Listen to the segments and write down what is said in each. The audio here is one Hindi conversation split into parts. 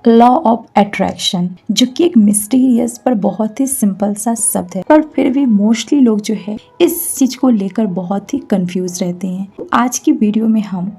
लॉ ऑफ अट्रैक्शन, जो कि एक मिस्टीरियस पर बहुत ही सिंपल सा शब्द है, पर फिर भी मोस्टली लोग जो है इस चीज को लेकर बहुत ही कंफ्यूज रहते हैं। आज की वीडियो में हम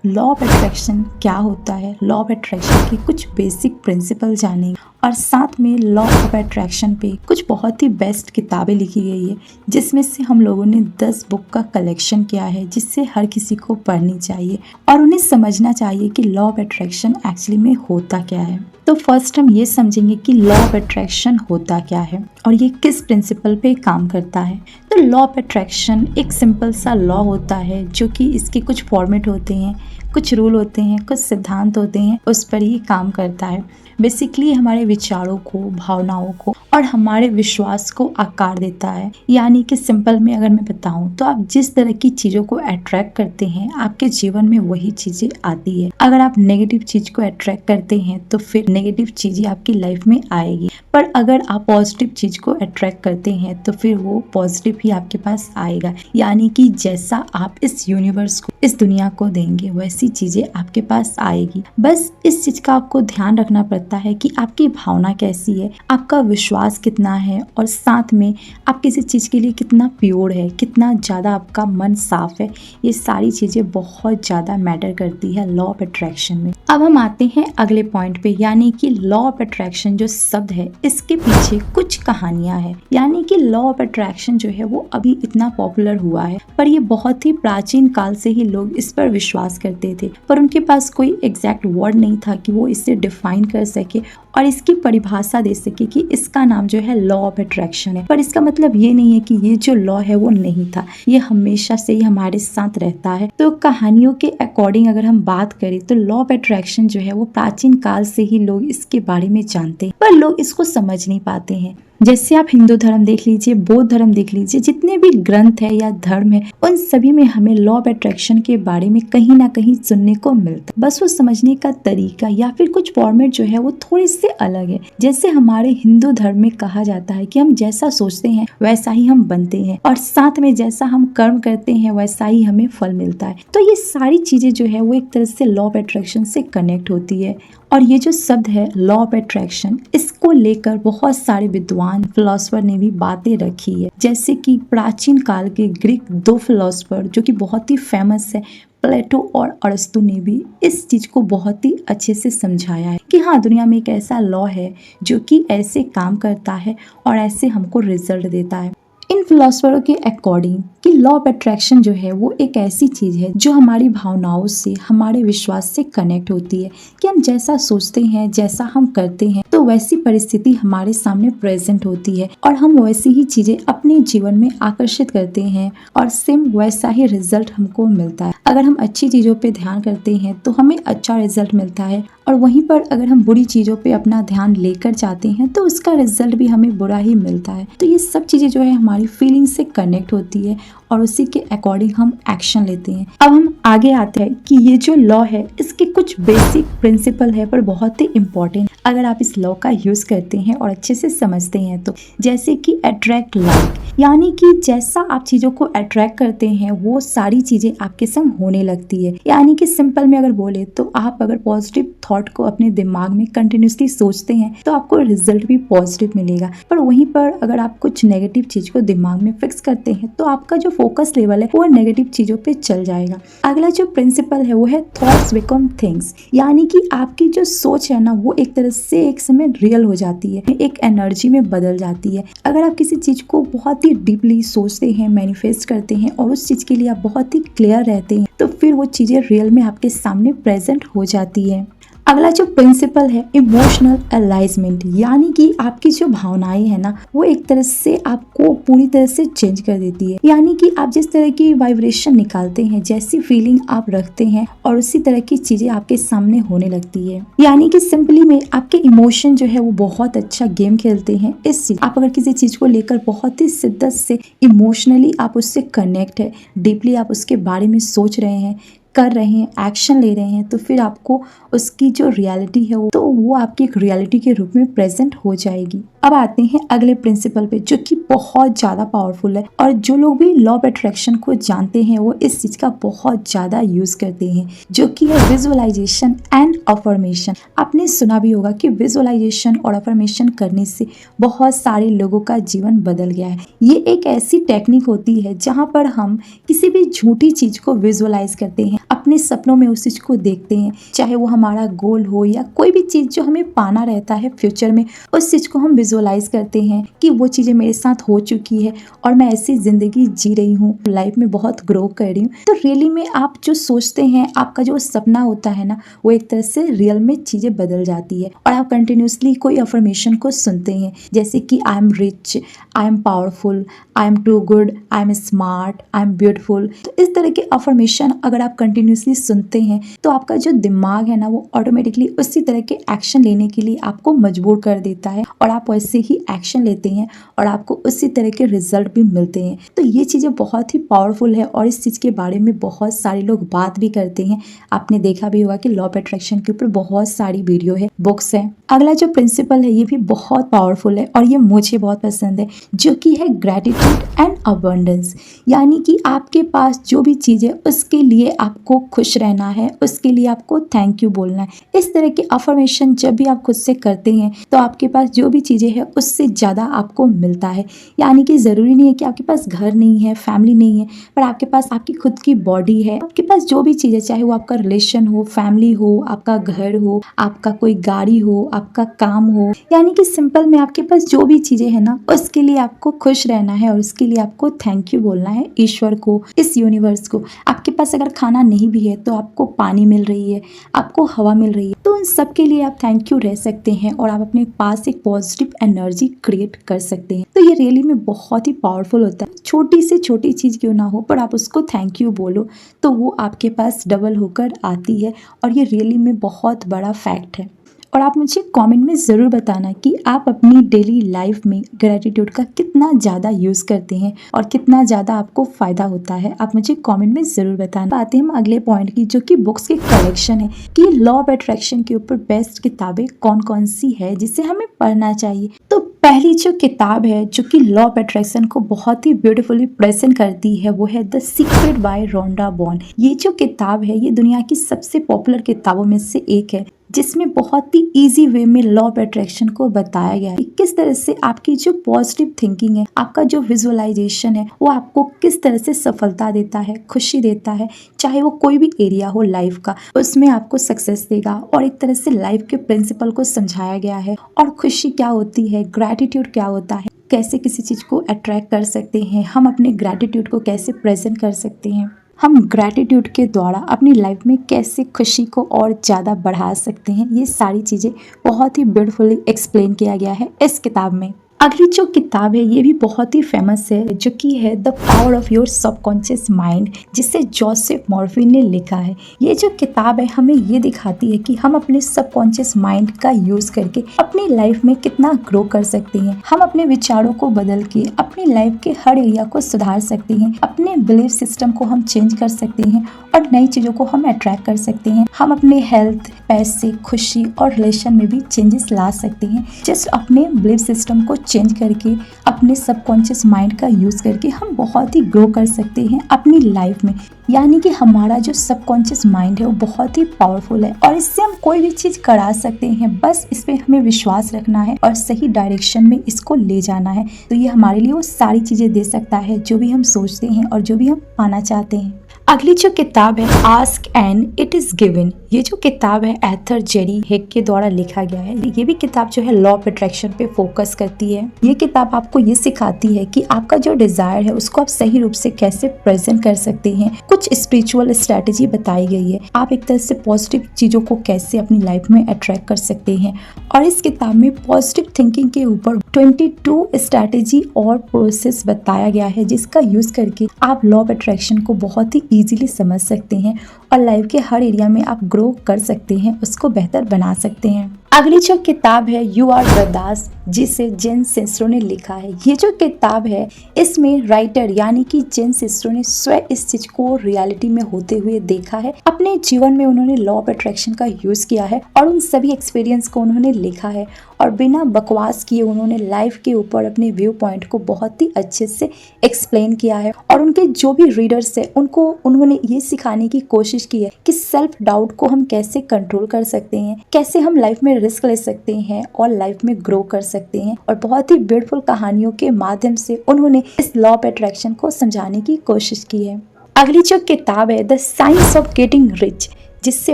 लॉ ऑफ अट्रैक्शन क्या होता है, लॉ ऑफ अट्रैक्शन की कुछ बेसिक प्रिंसिपल जानेंगे और साथ में लॉ ऑफ अट्रैक्शन पे कुछ बहुत ही बेस्ट किताबें लिखी गई है, जिसमें से हम लोगों ने 10 बुक का कलेक्शन किया है, जिससे हर किसी को पढ़नी चाहिए और उन्हें समझना चाहिए कि लॉ ऑफ अट्रैक्शन एक्चुअली में होता क्या है। तो फर्स्ट हम ये समझेंगे कि लॉ ऑफ अट्रैक्शन होता क्या है और ये किस प्रिंसिपल पे काम करता है। तो लॉ ऑफ अट्रैक्शन एक सिंपल सा लॉ होता है, जो कि इसके कुछ फॉर्मेट होते हैं, कुछ रूल होते हैं, कुछ सिद्धांत होते हैं, उस पर ही काम करता है। बेसिकली हमारे विचारों को, भावनाओं को और हमारे विश्वास को आकार देता है। यानी कि सिंपल में अगर मैं बताऊं तो आप जिस तरह की चीजों को अट्रैक्ट करते हैं, आपके जीवन में वही चीजें आती है। अगर आप नेगेटिव चीज को अट्रैक्ट करते हैं तो फिर नेगेटिव चीजें आपकी लाइफ में आएगी, पर अगर आप पॉजिटिव चीज को अट्रैक्ट करते हैं तो फिर वो पॉजिटिव ही आपके पास आएगा। यानी कि जैसा आप इस यूनिवर्स को, इस दुनिया को देंगे, वैसी चीजें आपके पास आएगी। बस इस चीज का आपको ध्यान रखना पड़ता है कि आपकी भावना कैसी है, आपका विश्वास कितना है और साथ में आप किसी चीज के लिए कितना प्योर है, कितना ज्यादा आपका मन साफ है। ये सारी चीजें बहुत ज्यादा मैटर करती है लॉ ऑफ अट्रैक्शन में। अब हम आते हैं अगले पॉइंट पे, यानी कि लॉ ऑफ अट्रैक्शन जो शब्द है, इसके पीछे कुछ कहानियां हैं। यानी कि लॉ ऑफ अट्रैक्शन जो है वो अभी इतना पॉपुलर हुआ है, पर ये बहुत ही प्राचीन काल से ही लोग इस पर विश्वास करते थे, पर उनके पास कोई एग्जैक्ट वर्ड नहीं था कि वो इसे डिफाइन कर सके और इसकी परिभाषा दे सके कि इसका नाम जो है लॉ ऑफ अट्रैक्शन है। पर इसका मतलब ये नहीं है कि ये जो लॉ है वो नहीं था, ये हमेशा से ही हमारे साथ रहता है। तो कहानियों के अकॉर्डिंग अगर हम बात करें तो लॉ ऑफ अट्रैक्शन जो है वो प्राचीन काल से ही लोग इसके बारे में जानते हैं, पर लोग इसको समझ नहीं पाते हैं। जैसे आप हिंदू धर्म देख लीजिए, बौद्ध धर्म देख लीजिए, जितने भी ग्रंथ है या धर्म है, उन सभी में हमें लॉ ऑफ अट्रैक्शन के बारे में कहीं ना कहीं सुनने को मिलता है। बस वो समझने का तरीका या फिर कुछ फॉर्मेट जो है वो थोड़ी से अलग है। जैसे हमारे हिंदू धर्म में कहा जाता है कि हम जैसा सोचते हैं वैसा ही हम बनते हैं और साथ में जैसा हम कर्म करते हैं वैसा ही हमें फल मिलता है। तो ये सारी चीजें जो है वो एक तरह से लॉ ऑफ अट्रैक्शन से कनेक्ट होती है। और ये जो शब्द है लॉ ऑफ अट्रैक्शन, इसको लेकर बहुत सारे विद्वान फिलोसफर ने भी बातें रखी है। जैसे कि प्राचीन काल के ग्रीक 2 फिलोसफर जो कि बहुत ही फेमस है, प्लेटो और अरस्तु, ने भी इस चीज को बहुत ही अच्छे से समझाया है कि हाँ, दुनिया में एक ऐसा लॉ है जो कि ऐसे काम करता है और ऐसे हमको रिजल्ट देता है। इन फिलोसफरों के अकॉर्डिंग कि लॉ ऑफ अट्रैक्शन जो है वो एक ऐसी चीज है जो हमारी भावनाओं से, हमारे विश्वास से कनेक्ट होती है कि हम जैसा सोचते हैं, जैसा हम करते हैं, तो वैसी परिस्थिति हमारे सामने प्रेजेंट होती है और हम वैसी ही चीजें अपने जीवन में आकर्षित करते हैं और सेम वैसा ही रिजल्ट हमको मिलता है। अगर हम अच्छी चीजों पे ध्यान करते हैं तो हमें अच्छा रिजल्ट मिलता है, और वहीं पर अगर हम बुरी चीजों पे अपना ध्यान लेकर जाते हैं तो उसका रिजल्ट भी हमें बुरा ही मिलता है। तो ये सब चीजें जो है हमारी फीलिंग से कनेक्ट होती है और उसी के अकॉर्डिंग हम एक्शन लेते हैं। अब हम आगे आते हैं कि ये जो लॉ है इसके कुछ बेसिक प्रिंसिपल है, पर बहुत ही इम्पोर्टेंट अगर आप इस लॉ का यूज करते हैं और अच्छे से समझते हैं तो। जैसे कि अट्रैक्ट लाइक, यानी कि जैसा आप चीजों को अट्रैक्ट करते हैं वो सारी चीजें आपके संग होने लगती है। यानी कि सिंपल में अगर बोले तो आप अगर पॉजिटिव थॉट को अपने दिमाग में कंटिन्यूसली सोचते हैं तो आपको रिजल्ट भी पॉजिटिव मिलेगा, पर वहीं पर अगर आप कुछ नेगेटिव चीज को दिमाग में फिक्स करते हैं तो आपका जो फोकस लेवल है वो नेगेटिव चीजों पे चल जाएगा। अगला जो प्रिंसिपल है वो है थॉट्स बिकम थिंग्स, यानी कि आपकी जो सोच है ना वो एक तरह से एक समय रियल हो जाती है, एक एनर्जी में बदल जाती है। अगर आप किसी चीज को बहुत ही डीपली सोचते हैं, मैनिफेस्ट करते हैं और उस चीज के लिए आप बहुत ही क्लियर रहते हैं तो फिर वो चीजें रियल में आपके सामने प्रेजेंट हो जाती है। अगला जो प्रिंसिपल है इमोशनल अलाइजमेंट, यानी कि आपकी जो भावनाएं है ना वो एक तरह से आपको पूरी तरह से चेंज कर देती है। यानी कि आप जिस तरह की वाइब्रेशन निकालते हैं, जैसी फीलिंग आप रखते हैं और उसी तरह की चीजें आपके सामने होने लगती है। यानी कि सिंपली में आपके इमोशन जो है वो बहुत अच्छा गेम खेलते हैं। इससे आप अगर किसी चीज को लेकर बहुत ही शिद्दत से इमोशनली आप उससे कनेक्ट है, डीपली आप उसके बारे में सोच रहे हैं, कर रहे हैं, एक्शन ले रहे हैं, तो फिर आपको उसकी जो रियलिटी है वो आपकी एक रियलिटी के रूप में प्रेजेंट हो जाएगी। अब आते हैं अगले प्रिंसिपल पे, जो कि बहुत ज़्यादा पावरफुल है और जो लोग भी लॉ ऑफ अट्रैक्शन को जानते हैं वो इस चीज़ का बहुत ज़्यादा यूज़ करते हैं, जो कि है विजुअलाइजेशन एंड अफर्मेशन। आपने सुना भी होगा कि विजुअलाइजेशन और अफर्मेशन करने से बहुत सारे लोगों का जीवन बदल गया है। ये एक ऐसी टेक्निक होती है जहाँ पर हम किसी भी झूठी चीज़ को विजुअलाइज करते हैं, अपने सपनों में उस चीज़ को देखते हैं, चाहे वो हमारा गोल हो या कोई भी चीज़ जो हमें पाना रहता है फ्यूचर में, उस चीज़ को हम विजुअलाइज करते हैं कि वो चीज़ें मेरे साथ हो चुकी है और मैं ऐसी ज़िंदगी जी रही हूँ, लाइफ में बहुत ग्रो कर रही हूँ। तो रियली में आप जो सोचते हैं, आपका जो सपना होता है ना, वो एक तरह से रियल में चीज़ें बदल जाती है और आप कंटिन्यूसली कोई अफर्मेशन को सुनते हैं, जैसे कि I am rich, I am powerful, I am too good, I am smart, I am beautiful. तो इस तरह के अफर्मेशन अगर आप कंटिन्यूसली सुनते हैं तो आपका जो दिमाग है ना, वो ऑटोमेटिकली उसी तरह के एक्शन लेने के लिए आपको मजबूर कर देता है और आप वैसे ही एक्शन लेते हैं और आपको उसी तरह के रिजल्ट भी मिलते हैं। तो ये चीज़ें बहुत ही पावरफुल है और इस चीज़ के बारे में बहुत सारे लोग बात भी करते हैं। आपने देखा भी होगा कि लॉ ऑफ अट्रैक्शन के ऊपर बहुत सारी वीडियो है, बुक्स है। अगला जो प्रिंसिपल है ये भी बहुत पावरफुल है और ये मुझे बहुत पसंद है, जो कि है ग्रेटिट्यूड एंड अबंडेंस। यानी कि आपके पास जो भी चीज़ है उसके लिए आपको खुश रहना है, उसके लिए आपको थैंक यू बोलना है। इस तरह के अफर्मेशन जब भी आप खुद से करते हैं तो आपके पास जो भी चीज़ें हैं उससे ज़्यादा आपको मिलता है। यानी कि ज़रूरी नहीं है कि आपके पास घर नहीं है, फैमिली नहीं है, पर आपके पास आपकी खुद की बॉडी है, आपके पास जो भी चीज़ है, चाहे वो आपका रिलेशन हो, फैमिली हो, आपका घर हो, आपका कोई गाड़ी हो, आपका काम हो, यानी कि सिंपल में आपके पास जो भी चीज़ें हैं ना, उसके लिए आपको खुश रहना है और उसके लिए आपको थैंक यू बोलना है ईश्वर को, इस यूनिवर्स को। आपके पास अगर खाना नहीं भी है तो आपको पानी मिल रही है, आपको हवा मिल रही है, तो उन सब के लिए आप थैंक यू रह सकते हैं और आप अपने पास एक पॉजिटिव एनर्जी क्रिएट कर सकते हैं। तो ये रियली में बहुत ही पावरफुल होता है। छोटी से छोटी चीज़ क्यों ना हो, पर आप उसको थैंक यू बोलो तो वो आपके पास डबल होकर आती है और ये रियली में बहुत बड़ा फैक्ट है। और आप मुझे कमेंट में ज़रूर बताना कि आप अपनी डेली लाइफ में ग्रैटिट्यूड का कितना ज़्यादा यूज़ करते हैं और कितना ज़्यादा आपको फ़ायदा होता है। आप मुझे कमेंट में ज़रूर बताना। आते हैं हम अगले पॉइंट की, जो कि बुक्स की कलेक्शन है कि लॉ ऑफ अट्रैक्शन के ऊपर बेस्ट किताबें कौन कौन सी है जिसे हमें पढ़ना चाहिए। तो पहली जो किताब है जो कि लॉ ऑफ अट्रैक्शन को बहुत ही ब्यूटीफुली प्रेजेंट करती है वो है the secret by Rhonda Byrne. ये जो किताब है ये दुनिया की सबसे पॉपुलर किताबों में से एक है, जिसमें बहुत ही इजी वे में लॉ ऑफ अट्रैक्शन को बताया गया है। किस तरह से आपकी जो पॉजिटिव थिंकिंग है, आपका जो विजुअलाइजेशन है, वो आपको किस तरह से सफलता देता है, खुशी देता है, चाहे वो कोई भी एरिया हो लाइफ का, उसमें आपको सक्सेस देगा। और एक तरह से लाइफ के प्रिंसिपल को समझाया गया है और खुशी क्या होती है, ग्रैटिट्यूड क्या होता है, कैसे किसी चीज को अट्रैक्ट कर सकते हैं, हम अपने ग्रैटिट्यूड को कैसे प्रेजेंट कर सकते हैं, हम ग्रैटिट्यूड के द्वारा अपनी लाइफ में कैसे खुशी को और ज़्यादा बढ़ा सकते हैं। ये सारी चीज़ें बहुत ही ब्यूटीफुली एक्सप्लेन किया गया है इस किताब में। अगली जो किताब है ये भी बहुत ही फेमस है, जो कि है the power of your subconscious mind, जिसे जोसेफ मॉर्फी ने लिखा है। ये जो किताब है हमें ये दिखाती है कि हम अपने सबकॉन्शियस माइंड का यूज करके अपनी लाइफ में कितना ग्रो कर सकते हैं। हम अपने विचारों को बदल के अपनी लाइफ के हर एरिया को सुधार सकते हैं, अपने बिलीफ सिस्टम को हम चेंज कर सकते हैं और नई चीज़ों को हम अट्रैक्ट कर सकते हैं। हम अपने हेल्थ, पैसे, खुशी और रिलेशन में भी चेंजेस ला सकते हैं। जस्ट अपने बिलीफ सिस्टम को चेंज करके, अपने सबकॉन्शियस माइंड का यूज करके हम बहुत ही ग्रो कर सकते हैं अपनी लाइफ में। यानी कि हमारा जो सबकॉन्शियस माइंड है वो बहुत ही पावरफुल है और इससे हम कोई भी चीज करा सकते हैं। बस इस पे हमें विश्वास रखना है और सही डायरेक्शन में इसको ले जाना है। तो ये हमारे लिए वो सारी चीजें दे सकता है जो भी हम सोचते हैं और जो भी हम पाना चाहते हैं। अगली जो किताब है ask and it is given. ये जो किताब है एथर जेरी हेग के द्वारा लिखा गया है। ये भी किताब जो है लॉ ऑफ अट्रैक्शन पे फोकस करती है। ये किताब आपको ये सिखाती है कि आपका जो डिजायर है उसको आप सही रूप से कैसे प्रेजेंट कर सकते हैं। कुछ स्पिरिचुअल स्ट्रेटेजी बताई गई है, आप एक तरह से पॉजिटिव चीजों को कैसे अपनी लाइफ में अट्रैक्ट कर सकते हैं। और इस किताब में पॉजिटिव थिंकिंग के ऊपर 22 स्ट्रेटेजी और प्रोसेस बताया गया है, जिसका यूज करके आप लॉ ऑफ अट्रैक्शन को बहुत ही इजीली समझ सकते हैं और लाइफ के हर एरिया में आप ग्रो कर सकते हैं, उसको बेहतर बना सकते हैं। अगली जो किताब है यू आर द दास जिसे जेन सिस्रो ने लिखा है। ये जो किताब है इसमें राइटर यानी कि जेन सिस्रो ने स्वयं इस चीज को रियलिटी में होते हुए देखा है। अपने जीवन में उन्होंने लॉ ऑफ अट्रैक्शन का यूज किया है और उन सभी एक्सपीरियंस को उन्होंने लिखा है और बिना बकवास किए उन्होंने लाइफ के ऊपर अपने व्यू पॉइंट को बहुत ही अच्छे से एक्सप्लेन किया है। और उनके जो भी रीडर्स है उनको उन्होंने ये सिखाने की कोशिश की है कि सेल्फ डाउट को हम कैसे कंट्रोल कर सकते हैं, कैसे हम लाइफ में रिस्क ले सकते हैं और लाइफ में ग्रो कर सकते हैं। और बहुत ही ब्यूटीफुल कहानियों के माध्यम से उन्होंने इस लॉ ऑफ अट्रैक्शन को समझाने की कोशिश की है। अगली जो किताब है the science of getting rich, जिससे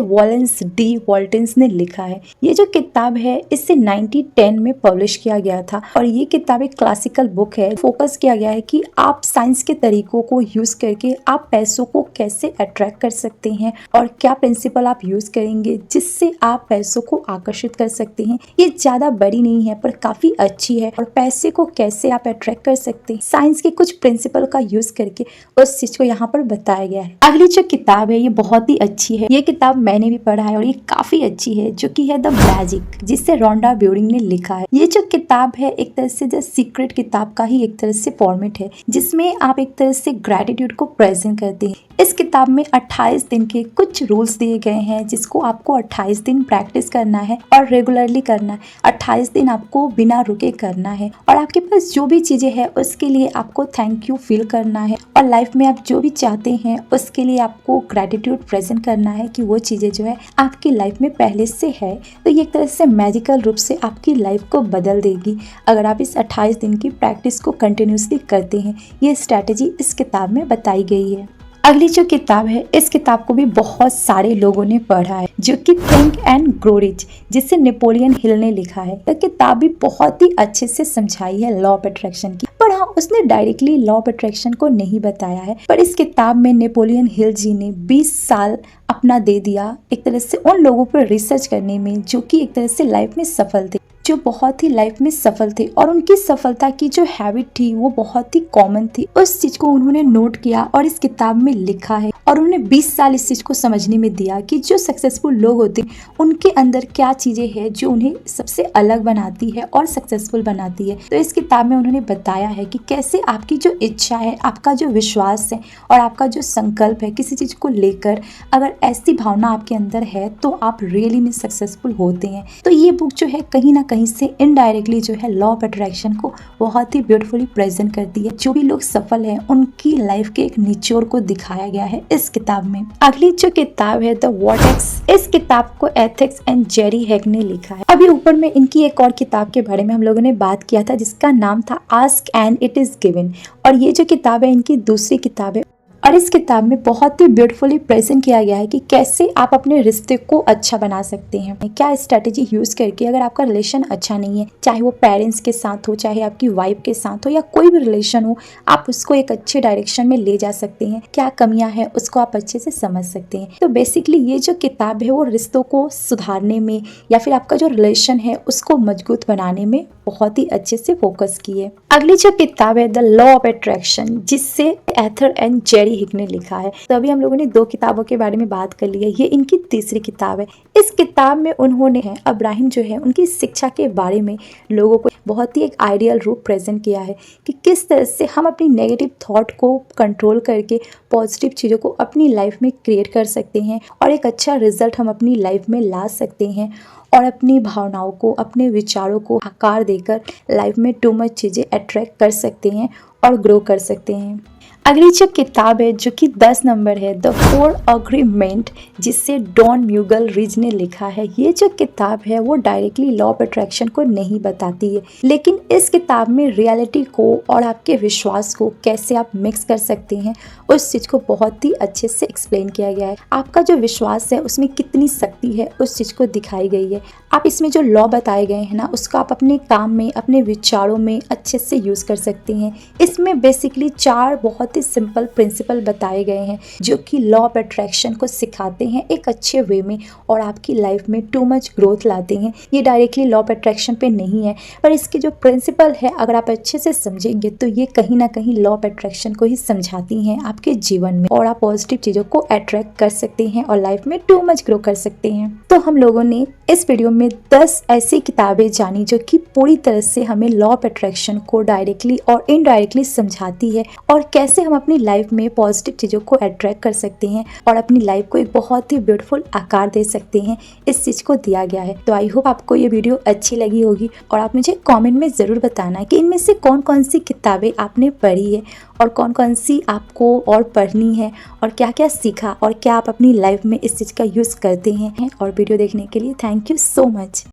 वॉलेंस डी वॉल्टन्स ने लिखा है। ये जो किताब है इसे 1910 में पब्लिश किया गया था और ये किताब एक क्लासिकल बुक है। फोकस किया गया है कि आप साइंस के तरीकों को यूज करके आप पैसों को कैसे अट्रैक्ट कर सकते हैं और क्या प्रिंसिपल आप यूज करेंगे जिससे आप पैसों को आकर्षित कर सकते हैं। ये ज्यादा बड़ी नहीं है पर काफी अच्छी है और पैसे को कैसे आप अट्रैक्ट कर सकते हैं साइंस के कुछ प्रिंसिपल का यूज करके उस चीज को यहाँ पर बताया गया है। अगली जो किताब है ये बहुत ही अच्छी है। ये किताब मैंने भी पढ़ा है और ये काफी अच्छी है, जो कि है द मैजिक, जिसे रोंडा ब्यूरिंग ने लिखा है। ये जो किताब है एक तरह से द सीक्रेट किताब का ही एक तरह से फॉर्मेट है, जिसमें आप एक तरह से ग्रेटिट्यूड को प्रेजेंट करते हैं। इस किताब में 28 दिन के कुछ रूल्स दिए गए हैं जिसको आपको 28 दिन प्रैक्टिस करना है और रेगुलरली करना है। 28 दिन आपको बिना रुके करना है और आपके पास जो भी चीजें हैं उसके लिए आपको थैंक यू फील करना है और लाइफ में आप जो भी चाहते हैं उसके लिए आपको ग्रेटिट्यूड प्रेजेंट करना है कि वो चीजें जो है आपकी लाइफ में पहले से है। तो ये एक तरह से मैजिकल रूप से आपकी लाइफ को बदल देगी अगर आप इस 28 दिन की प्रैक्टिस को कंटिन्यूसली करते हैं। ये स्ट्रैटेजी इस किताब में बताई गई है। अगली जो किताब है इस किताब को भी बहुत सारे लोगों ने पढ़ा है, जो कि थिंक एंड ग्रो रिच, जिसे नेपोलियन हिल ने लिखा है। यह किताब भी बहुत ही अच्छे से समझाई है लॉ ऑफ अट्रैक्शन की, पर हाँ उसने डायरेक्टली लॉ ऑफ अट्रैक्शन को नहीं बताया है। पर इस किताब में नेपोलियन हिल जी ने 20 साल अपना दे दिया एक तरह से उन लोगों पर रिसर्च करने में जो कि एक तरह से लाइफ में सफल थे, जो बहुत ही लाइफ में सफल थे और उनकी सफलता की जो हैबिट थी वो बहुत ही कॉमन थी। उस चीज को उन्होंने नोट किया और इस किताब में लिखा है और उन्होंने 20 साल इस चीज को समझने में दिया कि जो सक्सेसफुल लोग होते हैं उनके अंदर क्या चीजें हैं जो उन्हें सबसे अलग बनाती है और सक्सेसफुल बनाती है। तो इस किताब में उन्होंने बताया है कि कैसे आपकी जो इच्छा है, आपका जो विश्वास है और आपका जो संकल्प है किसी चीज को लेकर, अगर ऐसी भावना आपके अंदर है तो आप रियली में सक्सेसफुल होते हैं। तो ये बुक जो है कहीं ना कहीं से इनडायरेक्टली जो है लॉ ऑफ अट्रैक्शन को बहुत ही ब्यूटीफुली प्रेजेंट करती है। जो भी लोग सफल हैं उनकी लाइफ के एक निचोड़ को दिखाया गया है इस किताब में। अगली जो किताब है द वॉटेक्स, इस किताब को एथिक्स एंड जेरी हैग ने लिखा है। अभी ऊपर में इनकी एक और किताब के बारे में हम लोगों ने बात किया था जिसका नाम था ask and it is given, और ये जो किताब है इनकी दूसरी किताब है। और इस किताब में बहुत ही ब्यूटीफुली प्रेजेंट किया गया है कि कैसे आप अपने रिश्ते को अच्छा बना सकते हैं, क्या स्ट्रेटेजी यूज करके अगर आपका रिलेशन अच्छा नहीं है, चाहे वो पेरेंट्स के साथ हो, चाहे आपकी वाइफ के साथ हो या कोई भी रिलेशन हो, आप उसको एक अच्छे डायरेक्शन में ले जा सकते हैं। क्या कमियां हैं उसको आप अच्छे से समझ सकते हैं। तो बेसिकली ये जो किताब है वो रिश्तों को सुधारने में या फिर आपका जो रिलेशन है उसको मजबूत बनाने में बहुत ही अच्छे से फोकस की है। अगली जो किताब है द लॉ ऑफ अट्रैक्शन, जिससे एथर एंड जेरी हिक ने लिखा है। तो अभी हम लोगों ने 2 किताबों के बारे में बात कर ली है, ये इनकी तीसरी किताब है। इस किताब में उन्होंने अब्राहिम जो है उनकी शिक्षा के बारे में लोगों को बहुत ही एक आइडियल रूप प्रेजेंट किया है कि किस तरह से हम अपनी नेगेटिव थॉट को कंट्रोल करके पॉजिटिव चीज़ों को अपनी लाइफ में क्रिएट कर सकते हैं और एक अच्छा रिजल्ट हम अपनी लाइफ में ला सकते हैं और अपनी भावनाओं को, अपने विचारों को आकार देकर लाइफ में टू मच चीज़ें अट्रैक्ट कर सकते हैं और ग्रो कर सकते हैं। अगली जो किताब है जो कि 10 नंबर है द 4 अग्रीमेंट, जिससे डॉन म्यूगल रिज ने लिखा है। ये जो किताब है वो डायरेक्टली लॉ ऑफ अट्रैक्शन को नहीं बताती है, लेकिन इस किताब में रियलिटी को और आपके विश्वास को कैसे आप मिक्स कर सकते हैं उस चीज़ को बहुत ही अच्छे से एक्सप्लेन किया गया है। आपका जो विश्वास है उसमें कितनी शक्ति है उस चीज़ को दिखाई गई है। आप इसमें जो लॉ बताए गए हैं ना उसको आप अपने काम में, अपने विचारों में अच्छे से यूज़ कर सकते हैं। इसमें बेसिकली 4 बहुत बहुत ही सिंपल प्रिंसिपल बताए गए हैं जो कि लॉ ऑफ अट्रैक्शन को सिखाते हैं एक अच्छे वे में और आपकी लाइफ में टू मच ग्रोथ लाते हैं। ये डायरेक्टली लॉ ऑफ अट्रैक्शन पे नहीं है, पर इसके जो प्रिंसिपल है अगर आप अच्छे से समझेंगे तो ये कहीं ना कहीं लॉ ऑफ अट्रैक्शन को ही समझाती हैं आपके जीवन में, और आप पॉजिटिव चीजों को अट्रैक्ट कर सकते हैं और लाइफ में टू मच ग्रो कर सकते हैं। तो हम लोगों ने इस वीडियो में 10 ऐसी किताबें जानी जो कि पूरी तरह से हमें लॉ ऑफ अट्रैक्शन को डायरेक्टली और इनडायरेक्टली समझाती है और कैसे हम अपनी लाइफ में पॉजिटिव चीजों को अट्रैक्ट कर सकते हैं और अपनी लाइफ को एक बहुत ही ब्यूटीफुल आकार दे सकते हैं। इस चीज को दिया गया है। तो आई होप आपको ये वीडियो अच्छी लगी होगी और आप मुझे कमेंट में जरूर बताना कि इनमें से कौन कौन सी किताबें आपने पढ़ी है और कौन कौन सी आपको और पढ़नी है और क्या क्या सीखा और क्या आप अपनी लाइफ में इस चीज का यूज करते हैं। और वीडियो देखने के लिए थैंक यू सो मच।